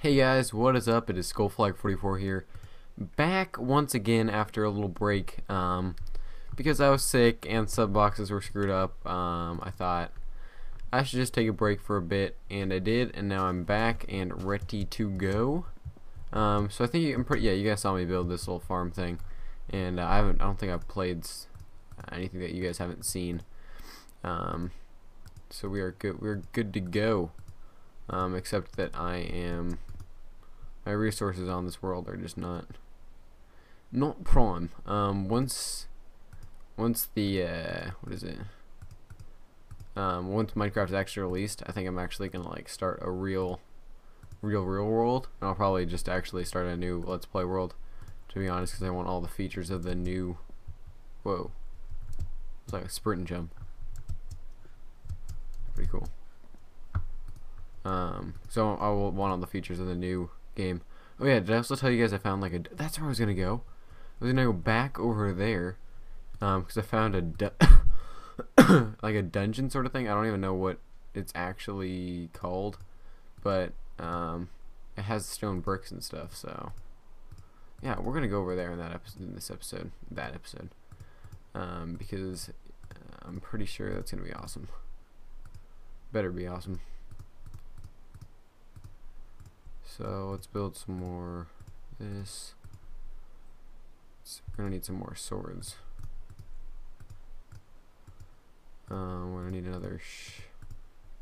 Hey guys, what is up? It is Skullflag44 here, back once again after a little break. Because I was sick and sub boxes were screwed up. I thought I should just take a break for a bit, and I did, and now I'm back and ready to go. So I think yeah, you guys saw me build this little farm thing, and I don't think I've played anything that you guys haven't seen. So we are good. We're good to go. Except that my resources on this world are just not prime. Once the what is it? Once Minecraft is actually released, I think I'm actually gonna like start a real world, and I'll probably just actually start a new Let's Play world. To be honest, because I want all the features of the new. Whoa! It's like a sprint and jump. Pretty cool. So I will want all the features of the new game. Oh yeah, did I also tell you guys I found like that's where I was gonna go. I was gonna go back over there, because I found like a dungeon sort of thing. I don't even know what it's actually called, but it has stone bricks and stuff. So yeah, we're gonna go over there in this episode, because I'm pretty sure that's gonna be awesome. Better be awesome. So let's build some more this. We're gonna need some more swords. We're gonna need another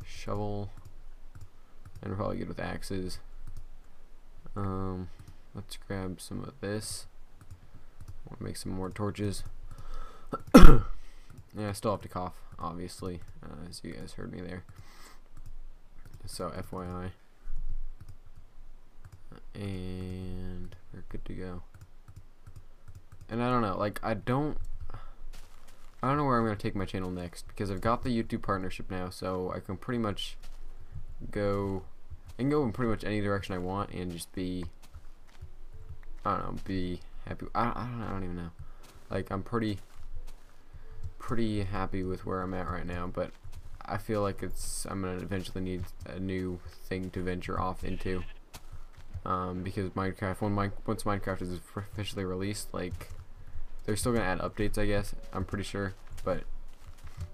shovel, and we're probably good with axes. Let's grab some of this. I want to make some more torches. Yeah, I still have to cough, obviously, as you guys heard me there. So FYI. And we're good to go. And I don't know, like I don't know where I'm gonna take my channel next, because I've got the YouTube partnership now, so I can pretty much go in pretty much any direction I want and just be, I don't know, be happy. I don't even know. Like I'm pretty happy with where I'm at right now, but I feel like I'm gonna eventually need a new thing to venture off into. Because Minecraft, once Minecraft is officially released, like they're still gonna add updates, I guess. I'm pretty sure, but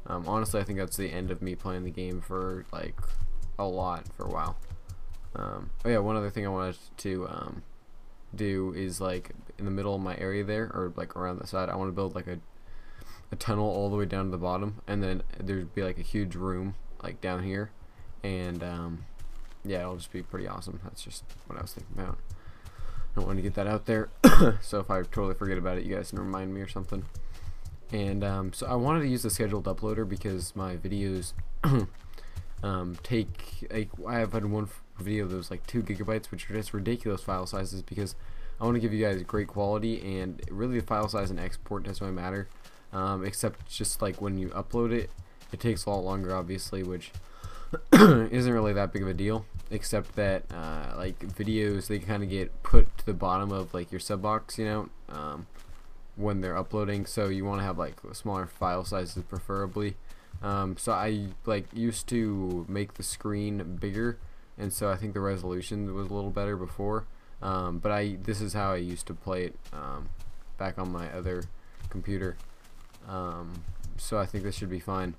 honestly, I think that's the end of me playing the game for like a while. Oh yeah, one other thing I wanted to do is like in the middle of my area there, or like around the side, I want to build like a tunnel all the way down to the bottom, and then there'd be like a huge room like down here, and yeah, it'll just be pretty awesome. That's just what I was thinking about. I don't want to get that out there. So if I totally forget about it, you guys can remind me or something. And so I wanted to use the scheduled uploader because my videos take like, I have had one video that was like 2 gigabytes, which are just ridiculous file sizes, because I want to give you guys great quality, and really the file size and export doesn't really matter, except just like when you upload it, it takes a lot longer, obviously, which isn't really that big of a deal, except that like videos, they kind of get put to the bottom of like your sub box, you know, when they're uploading, so you want to have like smaller file sizes preferably. So I like used to make the screen bigger, and so I think the resolution was a little better before, but this is how I used to play it back on my other computer, so I think this should be fine.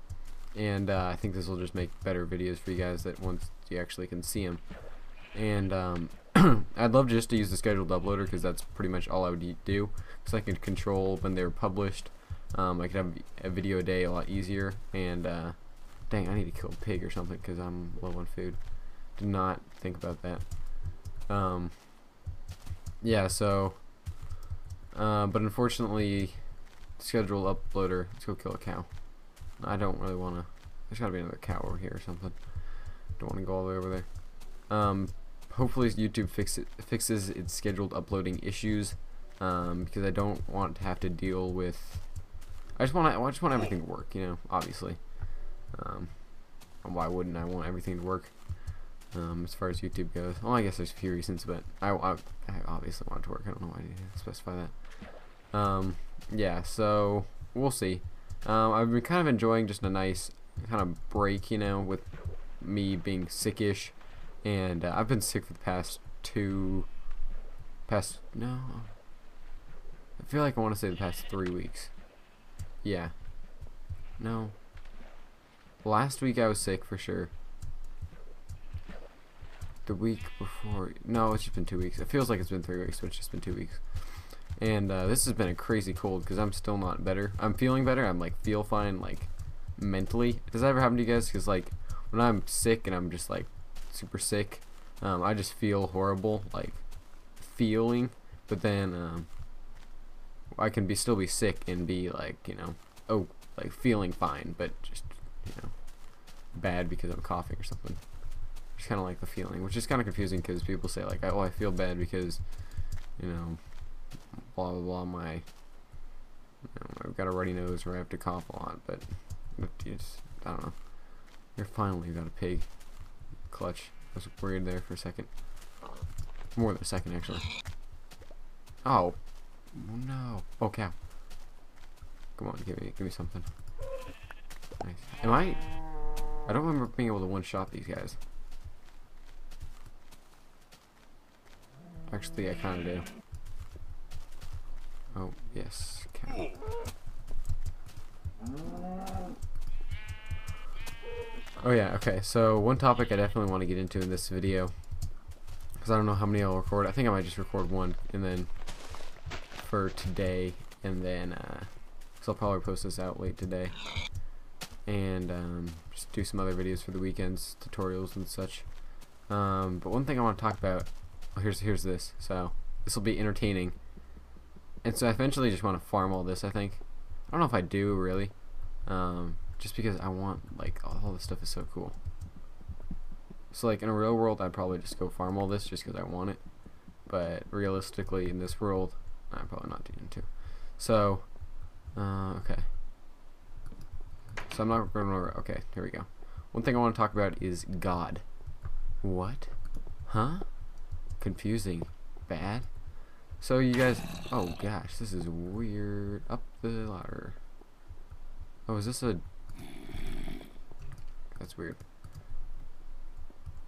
And I think this will just make better videos for you guys that once you actually can see them. And I'd love just to use the scheduled uploader, because that's pretty much all I would do, because I can control when they're published. I could have a video a day a lot easier. And dang, I need to kill a pig or something because I'm low on food. Did not think about that. Yeah, so but unfortunately, scheduled uploader. Let's go kill a cow. I don't really want to. There's got to be another cow over here or something. Don't want to go all the way over there. Hopefully YouTube fixes its scheduled uploading issues, because I don't want to have to deal with. I just want everything to work, you know. Obviously. Why wouldn't I want everything to work? As far as YouTube goes. Well, I guess there's a few reasons, but I obviously want it to work. I don't know why I need to specify that. Yeah, so we'll see. I've been kind of enjoying just a nice kind of break, you know, with me being sickish, and I've been sick for the past no, I feel like I want to say the past 3 weeks. Yeah. No. Last week I was sick for sure. The week before, no, it's just been 2 weeks. It feels like it's been 3 weeks, but it's just been 2 weeks. And this has been a crazy cold because I'm still not better. I'm feeling better. I'm like feel fine, like mentally. Does that ever happen to you guys? Because like when I'm sick and I'm just like super sick, I just feel horrible, like feeling. But then I can still be sick and be like, you know, oh, like feeling fine, but just, you know, bad because I'm coughing or something. Just kind of like the feeling, which is kind of confusing because people say like, oh, I feel bad because, you know, blah blah blah, I've got a runny nose or I have to cough a lot, but it's, I don't know. You're finally got a pig clutch. I was worried there for a second. More than a second actually. Oh no. Oh cow. Come on, give me something. Nice. I don't remember being able to one-shot these guys. Actually, I kind of do. Oh, yes. Cow. Oh yeah, okay. So one topic I definitely want to get into in this video, because I don't know how many I'll record. I think I might just record one, and then for today, and then because I'll probably post this out late today, and just do some other videos for the weekends, tutorials and such. But one thing I want to talk about. Oh, here's this. So this will be entertaining. And so I eventually just want to farm all this, I think. I don't know if I do, really. Just because I want, like, all this stuff is so cool. So, like, in a real world, I'd probably just go farm all this just because I want it. But realistically, in this world, I'm probably not doing it too. So, okay. So I'm not going to, okay, here we go. One thing I want to talk about is God. What? Huh? Confusing. Bad? So you guys, oh gosh, this is weird. Up the ladder. Oh, is this a, that's weird.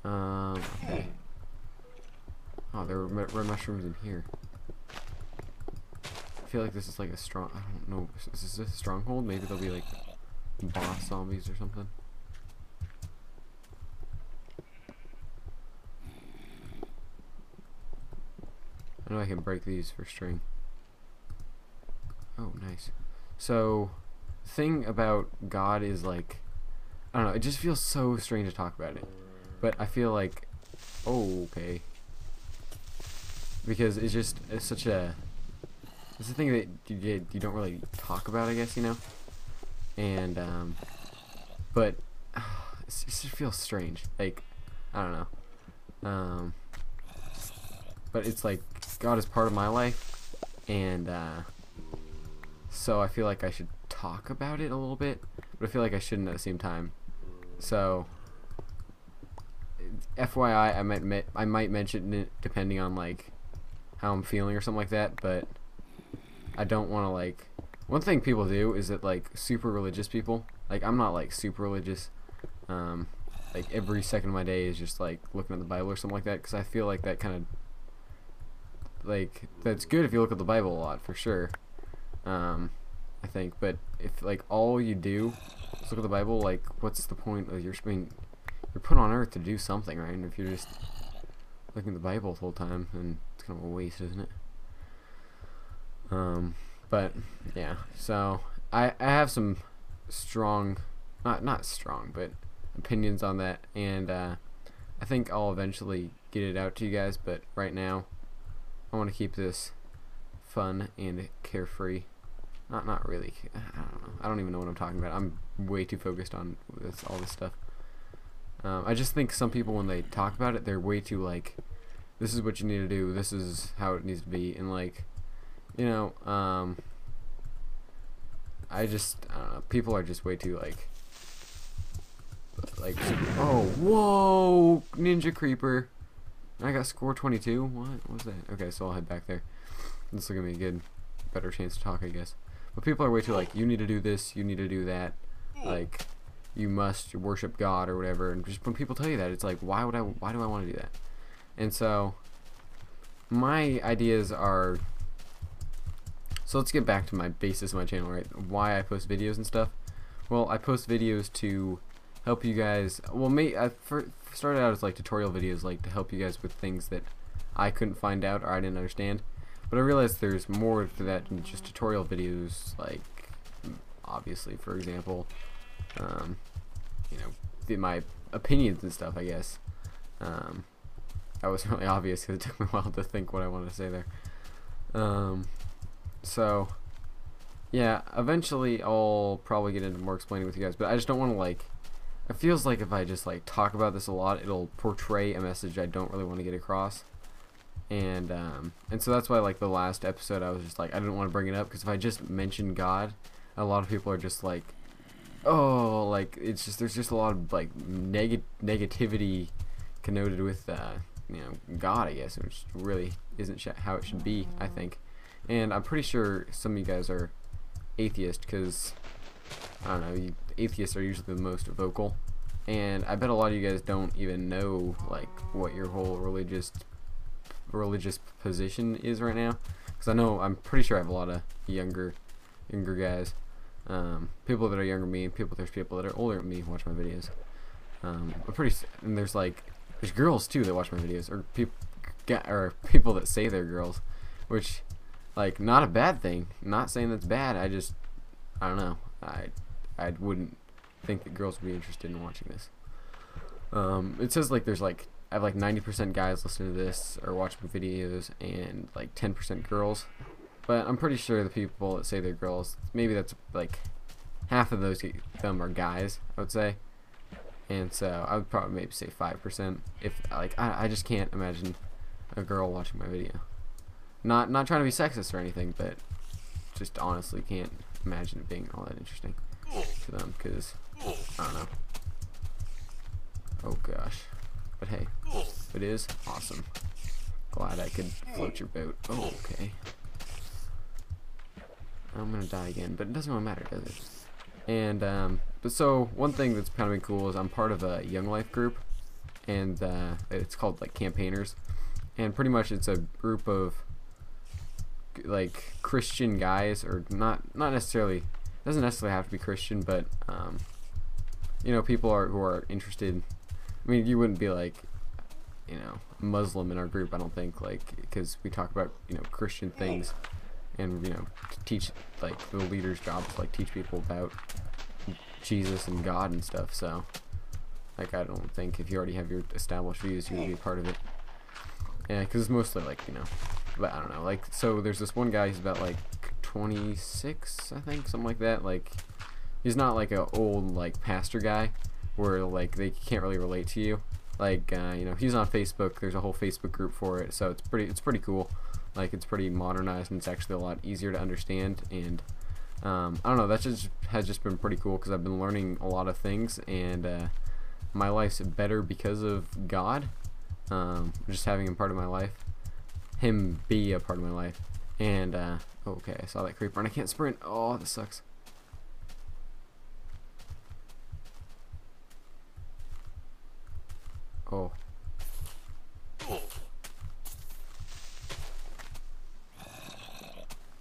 Okay. Oh, there were mushrooms in here. I feel like this is like a strong, I don't know, is this a stronghold? Maybe there'll be like boss zombies or something. I know I can break these for string. Oh, nice. So, the thing about God is like, I don't know, it just feels so strange to talk about it. But I feel like, oh, okay. Because it's such a, it's a thing that you don't really talk about, I guess, you know? And, but, it just feels strange. Like, I don't know. But it's like, God is part of my life, and so I feel like I should talk about it a little bit, but I feel like I shouldn't at the same time. So, FYI, I might mention it depending on like how I'm feeling or something like that, but I don't want to like. One thing people do is that like super religious people, like I'm not like super religious. Like every second of my day is just like looking at the Bible or something like that, because I feel like that kind of. Like, that's good if you look at the Bible a lot, for sure. I think, but if like all you do is look at the Bible, like what's the point of you're put on earth to do something, right? And if you're just looking at the Bible the whole time, then it's kind of a waste, isn't it? But yeah, so I have some strong, not strong, but opinions on that, and I think I'll eventually get it out to you guys, but right now I want to keep this fun and carefree. Not really. I don't know. I don't even know what I'm talking about. I'm way too focused on all this stuff. I just think some people, when they talk about it, they're way too like, this is what you need to do, this is how it needs to be, and like, you know, I don't know, people are just way too like, oh, whoa, ninja creeper. I got score 22. What was that? Okay, so I'll head back there. This will give me a good, better chance to talk, I guess. But people are way too like, you need to do this, you need to do that, like, you must worship God or whatever. And just when people tell you that, it's like, why do I want to do that? And so, my ideas are, so let's get back to my basis of my channel, right? Why I post videos and stuff. Well, I post videos to help you guys. Well, I started out as like tutorial videos, like to help you guys with things that I couldn't find out or I didn't understand. But I realized there's more to that than just tutorial videos. Like, obviously, for example, you know, my opinions and stuff, I guess. That was really obvious because it took me a while to think what I wanted to say there. So yeah, eventually I'll probably get into more explaining with you guys, but I just don't want to, like, it feels like if I just like talk about this a lot, it'll portray a message I don't really want to get across. And so that's why, like, the last episode I was just like, I didn't want to bring it up because if I just mention God, a lot of people are just like, oh, like, it's just, there's just a lot of like negativity connoted with you know, God, I guess, which really isn't how it should be, I think. And I'm pretty sure some of you guys are atheist because, I don't know, atheists are usually the most vocal, and I bet a lot of you guys don't even know like what your whole religious position is right now, because I'm pretty sure I have a lot of younger guys, people that are younger than me, and there's people that are older than me watch my videos. And there's girls too that watch my videos, or people that say they're girls, which, like, not a bad thing. Not saying that's bad. I don't know. I wouldn't think that girls would be interested in watching this. It says like I have like 90% guys listening to this or watching my videos, and like 10% girls. But I'm pretty sure the people that say they're girls, maybe that's like half of them are guys, I would say. And so I would probably maybe say 5%. If like I just can't imagine a girl watching my video. Not trying to be sexist or anything, but just honestly can't imagine it being all that interesting to them, because I don't know. Oh gosh. But hey, if it is, awesome. Glad I could float your boat. Oh, okay. I'm gonna die again, but it doesn't really matter, does it? And but so one thing that's kind of been cool is I'm part of a Young Life group, and it's called like Campaigners, and pretty much it's a group of like Christian guys, or not necessarily, doesn't necessarily have to be Christian, but you know, people who are interested. I mean, you wouldn't be like, you know, Muslim in our group, I don't think, like, because we talk about, you know, Christian things, and, you know, teach, like, the leader's job is like teach people about Jesus and God and stuff. So like, I don't think if you already have your established views, you would be a part of it. Yeah, because it's mostly like, you know, but I don't know, like, so there's this one guy, he's about like 26, I think, something like that. Like, he's not like a old like pastor guy where like they can't really relate to you. Like, you know, he's on Facebook. There's a whole Facebook group for it, so it's pretty cool. Like, it's pretty modernized, and it's actually a lot easier to understand. And I don't know, that has just been pretty cool because I've been learning a lot of things, and my life's better because of God. Just having him part of my life, him be a part of my life. And okay, I saw that creeper and I can't sprint. Oh, this sucks. Oh.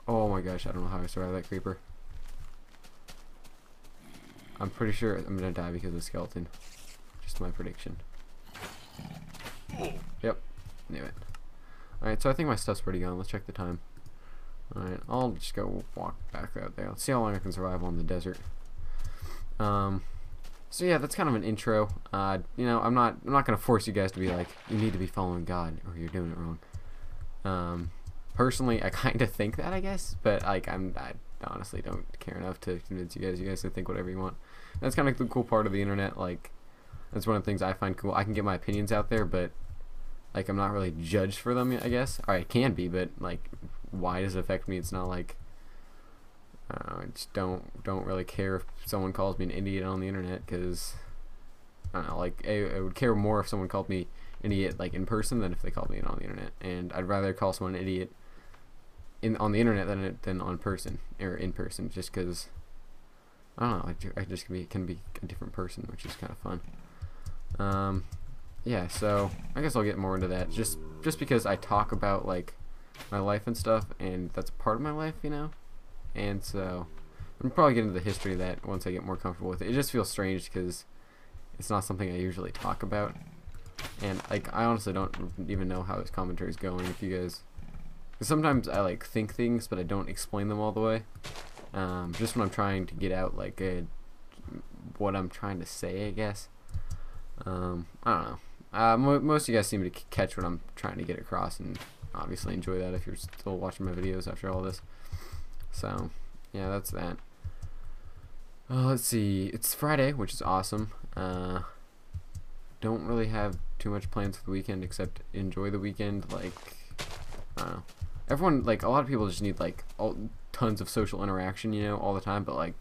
Oh my gosh, I don't know how I survived that creeper. I'm pretty sure I'm gonna die because of the skeleton. Just my prediction. Yep, knew it. Alright, so I think my stuff's pretty gone. Let's check the time. Alright, I'll just go walk back out there. Let's see how long I can survive on the desert. So yeah, that's kind of an intro. You know, I'm not gonna force you guys to be like, you need to be following God or you're doing it wrong. Personally, I kind of think that, I guess, but like I honestly don't care enough to convince you guys. You guys can think whatever you want. That's kind of the cool part of the internet. Like, that's one of the things I find cool. I can get my opinions out there, but like, I'm not really judged for them, I guess. Or I can be, but like, why does it affect me? It's not like, I just don't really care if someone calls me an idiot on the internet, because I don't know, like, I would care more if someone called me an idiot like in person than if they called me it on the internet. And I'd rather call someone an idiot on the internet than on person or in person, just because I don't know, I just can be a different person, which is kind of fun. Yeah, so I guess I'll get more into that. Just just because I talk about like my life and stuff, and that's part of my life, you know. And so I'm probably get into the history of that once I get more comfortable with it. It just feels strange because it's not something I usually talk about, and like I honestly don't even know how this commentary is going. If you guys, because sometimes I like think things but I don't explain them all the way. Just when I'm trying to get out like what I'm trying to say, I guess. I don't know. Most of you guys seem to catch what I'm trying to get across, and obviously enjoy that if you're still watching my videos after all this. So yeah, that's that. Let's see, it's Friday, which is awesome. Don't really have too much plans for the weekend except enjoy the weekend. Like, I don't know, everyone, like a lot of people just need like tons of social interaction, you know, all the time, but like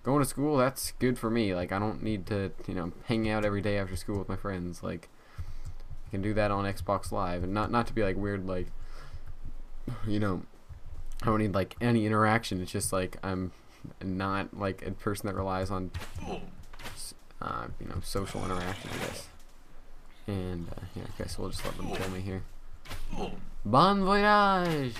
going to school, that's good for me. Like I don't need to, you know, hang out every day after school with my friends. Like I can do that on Xbox Live, and not to be like weird, like, you know, I don't need like any interaction. It's just like I'm not like a person that relies on you know, social interaction, I guess. And yeah, I guess we'll just let them kill me here. Bon voyage!